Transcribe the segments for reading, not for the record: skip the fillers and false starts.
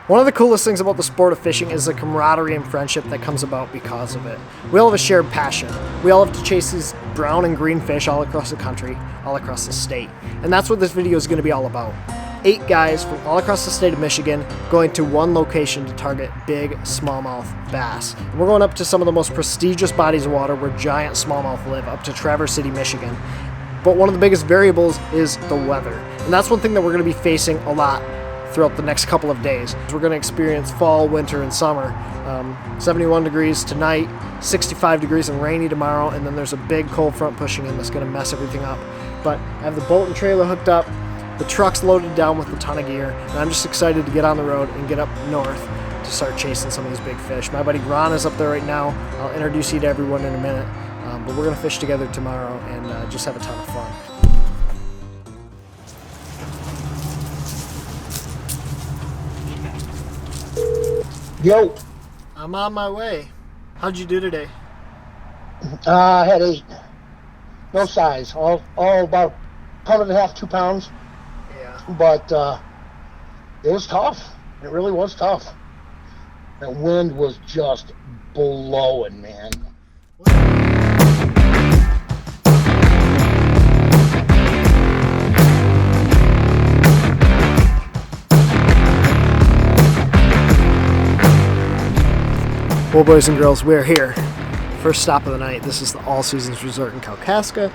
One of the coolest things about the sport of fishing is the camaraderie and friendship that comes about because of it. We all have a shared passion. We all have to chase these brown and green fish all across the country, all across the state. And that's what this video is going to be all about. 8 guys from all across the state of Michigan going to one location to target big smallmouth bass. And we're going up to some of the most prestigious bodies of water where giant smallmouth live, up to Traverse City, Michigan. But one of the biggest variables is the weather. And that's one thing that we're going to be facing a lot throughout the next couple of days. We're going to experience fall, winter, and summer. 71 degrees tonight, 65 degrees and rainy tomorrow, and then there's a big cold front pushing in that's going to mess everything up. But I have the boat and trailer hooked up, the truck's loaded down with a ton of gear, and I'm just excited to get on the road and get up north to start chasing some of these big fish. My buddy Ron is up there right now. I'll introduce you to everyone in a minute, but we're going to fish together tomorrow and just have a ton of fun. Yo. I'm on my way. How'd you do today? I had 8. No size. All about 1.5 pounds, 2 pounds. Yeah. But it was tough. It really was tough. The wind was just blowing, man. Well, boys and girls, we're here. First stop of the night. This is the All Seasons Resort in Kalkaska.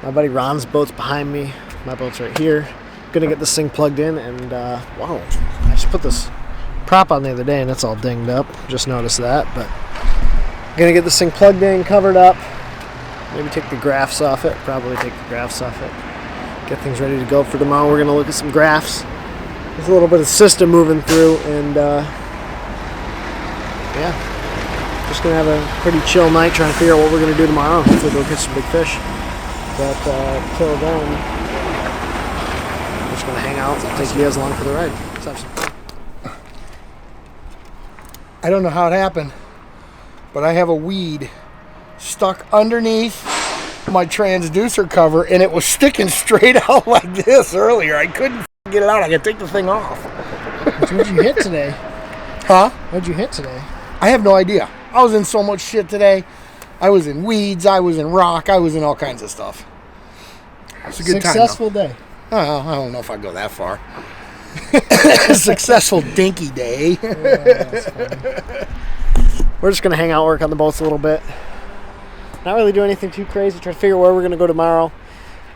My buddy Ron's boat's behind me. My boat's right here. Gonna get this thing plugged in and, wow. I just put this prop on the other day and it's all dinged up. Just noticed that, but gonna get this thing plugged in, covered up. Maybe take the graphs off it. Probably take the graphs off it. Get things ready to go for tomorrow. We're gonna look at some graphs. There's a little bit of system moving through and, yeah, just gonna have a pretty chill night trying to figure out what we're gonna do tomorrow. Hopefully we'll catch some big fish. But till then, we're just gonna hang out and take you guys along for the ride. Let's have some fun. I don't know how it happened, but I have a weed stuck underneath my transducer cover, and it was sticking straight out like this earlier. I couldn't get it out. I gotta take the thing off. What'd you hit today? Huh? What'd you hit today? I have no idea. I was in so much shit today. I was in weeds. I was in rock. I was in all kinds of stuff. It's a good Successful time, day. I don't know if I go that far. Successful dinky day. We're just gonna hang out, work on the boats a little bit. Not really do anything too crazy. Try to figure out where we're gonna go tomorrow.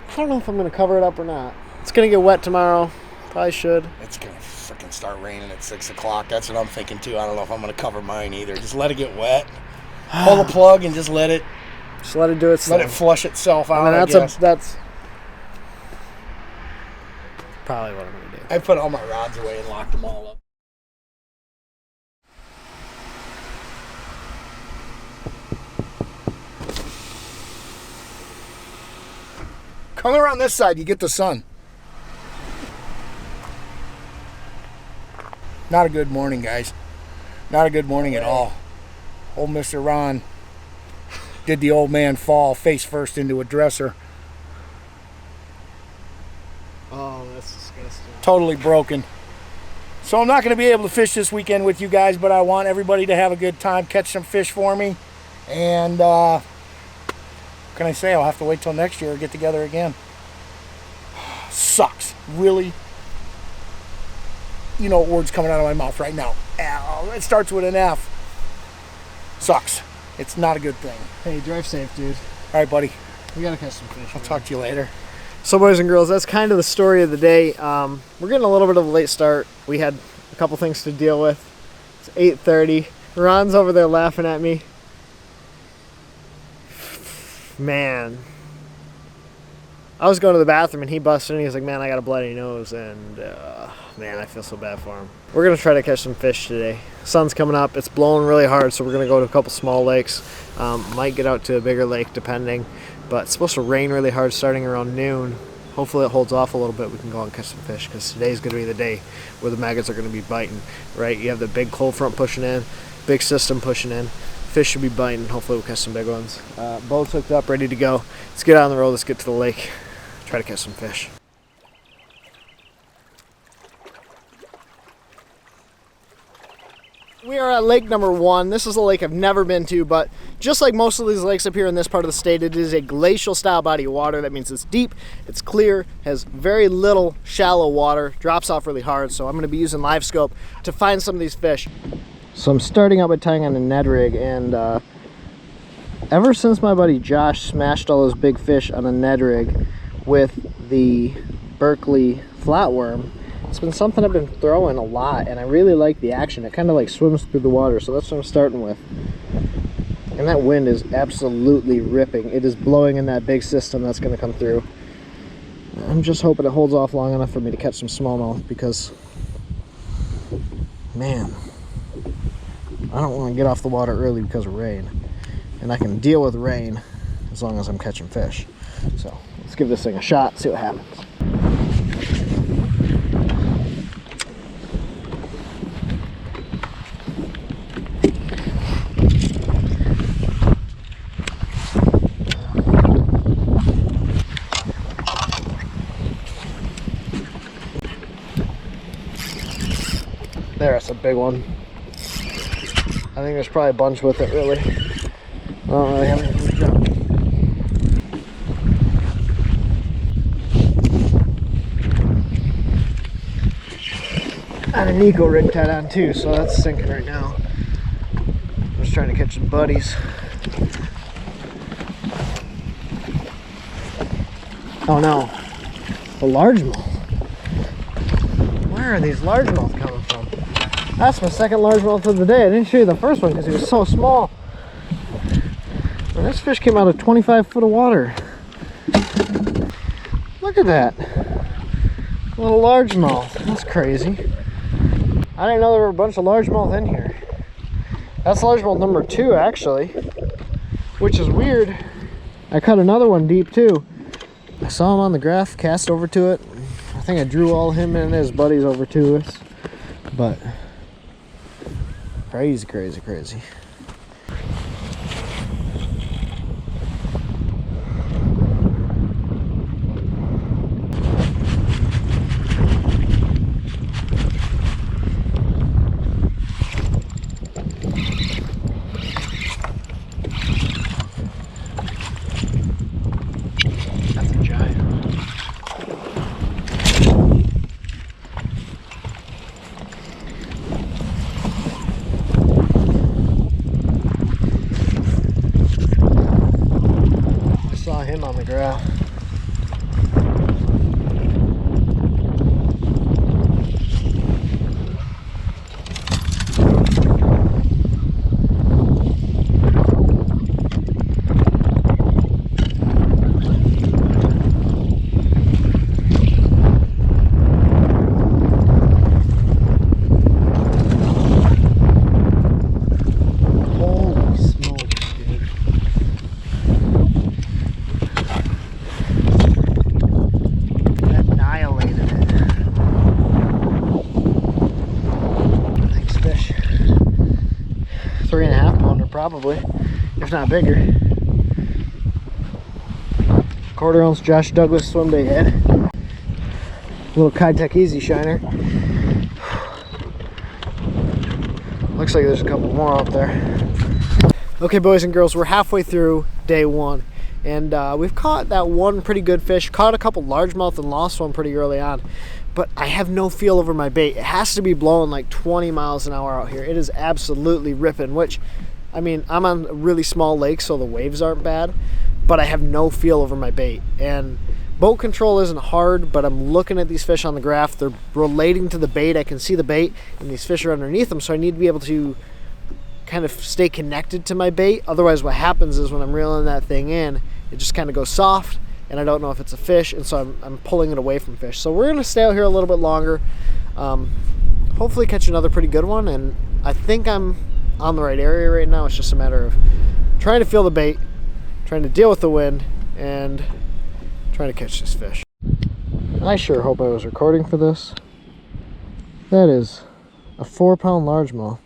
I don't know if I'm gonna cover it up or not. It's gonna get wet tomorrow. Probably should. It's gonna freaking start raining at 6 o'clock. That's what I'm thinking too. I don't know if I'm gonna cover mine either. Just let it get wet. Pull the plug and just let it do its thing. Let it flush itself out. I mean, that's that's probably what I'm gonna do. I put all my rods away and locked them all up. Come around this side, you get the sun. Not a good morning, guys. Not a good morning at all. Old Mr. Ron did the old man fall face first into a dresser. Oh, that's disgusting. Totally broken. So I'm not going to be able to fish this weekend with you guys, but I want everybody to have a good time, catch some fish for me. And what can I say? I'll have to wait till next year to get together again. Sucks. Really. You know what word's coming out of my mouth right now. It starts with an F. Sucks. It's not a good thing. Hey, drive safe, dude. All right, buddy. We gotta catch some fish. I'll talk to you later. So, boys and girls, that's kind of the story of the day. We're getting a little bit of a late start. We had a couple things to deal with. It's 8:30. Ron's over there laughing at me. Man. I was going to the bathroom and he busted in. He was like, man, I got a bloody nose. And, man, I feel so bad for him. We're going to try to catch some fish today. Sun's coming up. It's blowing really hard, so we're going to go to a couple small lakes. Might get out to a bigger lake, depending. But it's supposed to rain really hard starting around noon. Hopefully it holds off a little bit. We can go out and catch some fish because today's going to be the day where the maggots are going to be biting, right? You have the big cold front pushing in, big system pushing in. Fish should be biting. Hopefully we'll catch some big ones. Boat's hooked up, ready to go. Let's get out on the road. Let's get to the lake. Try to catch some fish. We are at lake number 1. This is a lake I've never been to, but just like most of these lakes up here in this part of the state, it is a glacial style body of water. That means it's deep, it's clear, has very little shallow water, drops off really hard. So I'm going to be using live scope to find some of these fish. So I'm starting out by tying on a Ned rig, and ever since my buddy Josh smashed all those big fish on a Ned rig with the Berkeley flatworm, it's been something I've been throwing a lot, and I really like the action. It kind of like swims through the water, so that's what I'm starting with. And that wind is absolutely ripping. It is blowing in that big system that's going to come through. I'm just hoping it holds off long enough for me to catch some smallmouth, because, man, I don't want to get off the water early because of rain. And I can deal with rain as long as I'm catching fish. So let's give this thing a shot, see what happens. There, that's a big one. I think there's probably a bunch with it, really. I don't really have anything to jump. I had an eco rig tied on too, so that's sinking right now. I'm just trying to catch some buddies. Oh no, a largemouth. Where are these largemouth coming from? That's my second largemouth of the day. I didn't show you the first one because he was so small. And this fish came out of 25 foot of water. Look at that. A little largemouth. That's crazy. I didn't know there were a bunch of largemouth in here. That's largemouth number 2 actually, which is weird. I caught another one deep too. I saw him on the graph, cast over to it. I think I drew all him and his buddies over to us, but crazy, crazy, crazy. That's a giant. Him on the graph. Probably, if not bigger. 1/4 ounce Josh Douglas swim bait head. Little Kitech Easy Shiner. Looks like there's a couple more out there. Okay, boys and girls, we're halfway through day 1, and we've caught that one pretty good fish. Caught a couple largemouth and lost one pretty early on, but I have no feel over my bait. It has to be blowing like 20 miles an hour out here. It is absolutely ripping, which, I mean, I'm on a really small lake, so the waves aren't bad, but I have no feel over my bait. And boat control isn't hard, but I'm looking at these fish on the graph. They're relating to the bait. I can see the bait, and these fish are underneath them, so I need to be able to kind of stay connected to my bait. Otherwise, what happens is when I'm reeling that thing in, it just kind of goes soft, and I don't know if it's a fish, and so I'm pulling it away from fish. So we're going to stay out here a little bit longer, hopefully catch another pretty good one, and I think I'm on the right area right now. It's just a matter of trying to feel the bait, trying to deal with the wind, and trying to catch this fish. I sure hope I was recording for this. That is a 4-pound largemouth.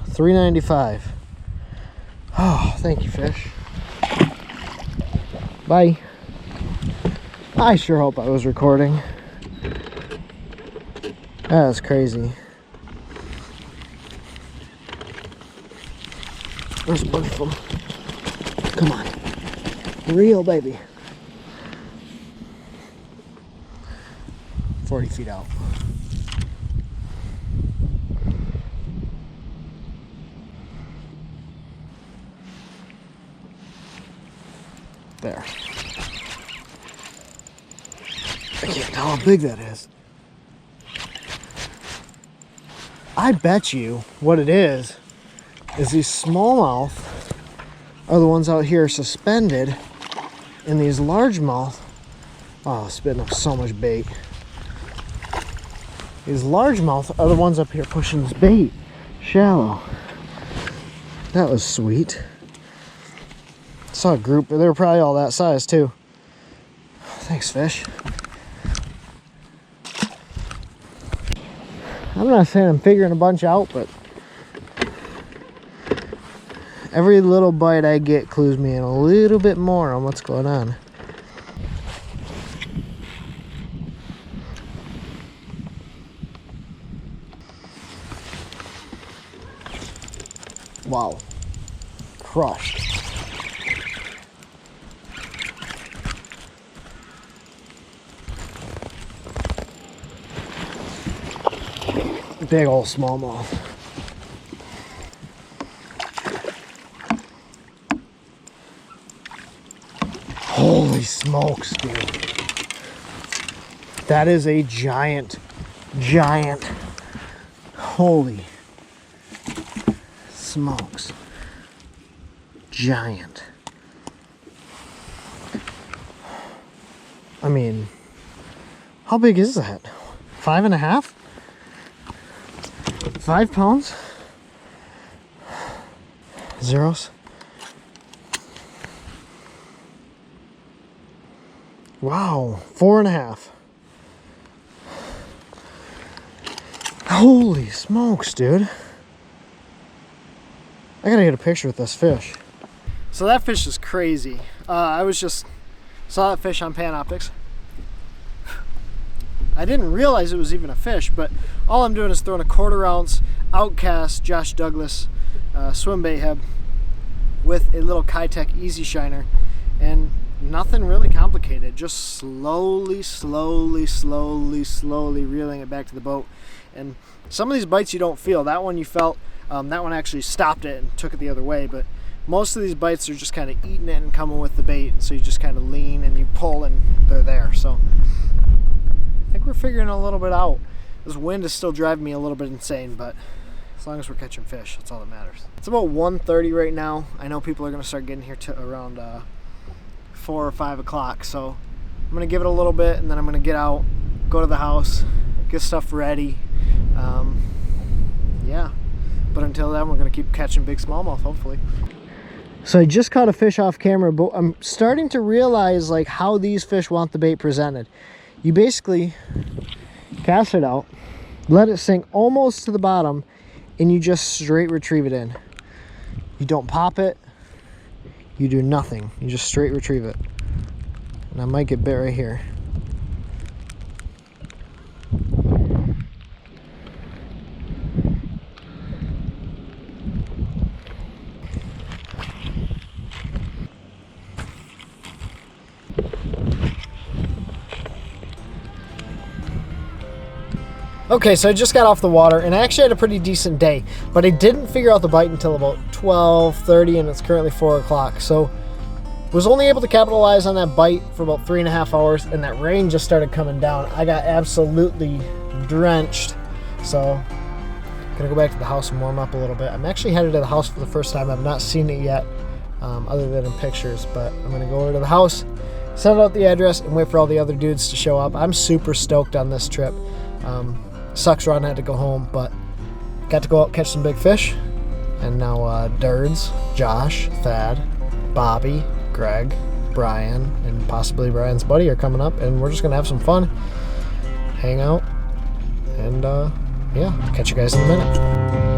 $3.95. Oh, thank you, fish. Bye. I sure hope I was recording. That was crazy. There's a bunch of them. Come on. Reel, baby. 40 feet out. There. I can't tell how big that is. I bet you what it is these smallmouth are the ones out here suspended, and these largemouth, oh, spitting up so much bait. These largemouth are the ones up here pushing this bait shallow. That was sweet. Saw a group, they were probably all that size too. Thanks, fish. I'm not saying I'm figuring a bunch out, but every little bite I get clues me in a little bit more on what's going on. Wow. Crushed. Big old smallmouth. Holy smokes, dude. That is a giant. Holy smokes. Giant. I mean, how big is that? 5.5? 5 pounds? Zeros? Wow, 4.5. Holy smokes, dude. I gotta get a picture with this fish. So that fish is crazy. I saw that fish on Panoptix. I didn't realize it was even a fish, but all I'm doing is throwing a 1/4 ounce Outcast Josh Douglas swim bait head with a little Kitech Easy Shiner, and nothing really complicated, just slowly reeling it back to the boat. And some of these bites you don't feel. That one you felt. That one actually stopped it and took it the other way, but most of these bites are just kind of eating it and coming with the bait, and so you just kind of lean and you pull and they're there. So I think we're figuring a little bit out. This wind is still driving me a little bit insane, but as long as we're catching fish, that's all that matters. It's about 1:30 right now. I know people are going to start getting here to around 4 or 5 o'clock, so I'm going to give it a little bit, and then I'm going to get out, go to the house, get stuff ready. Yeah, but until then, we're going to keep catching big smallmouth, hopefully. So I just caught a fish off camera, but I'm starting to realize like how these fish want the bait presented. You basically cast it out, let it sink almost to the bottom, and you just straight retrieve it in. You don't pop it, you do nothing, you just straight retrieve it. And I might get bit right here. Okay, so I just got off the water, and I actually had a pretty decent day, but I didn't figure out the bite until about 12:30, and it's currently 4 o'clock. So was only able to capitalize on that bite for about 3.5 hours, and that rain just started coming down. I got absolutely drenched, so gonna go back to the house and warm up a little bit. I'm actually headed to the house for the first time. I've not seen it yet, other than in pictures, but I'm gonna go over to the house, send out the address, and wait for all the other dudes to show up. I'm super stoked on this trip. Sucks Ron had to go home, but got to go out and catch some big fish. And now Durds, Josh, Thad, Bobby, Greg, Brian, and possibly Brian's buddy are coming up, and we're just gonna have some fun, hang out, and yeah, catch you guys in a minute.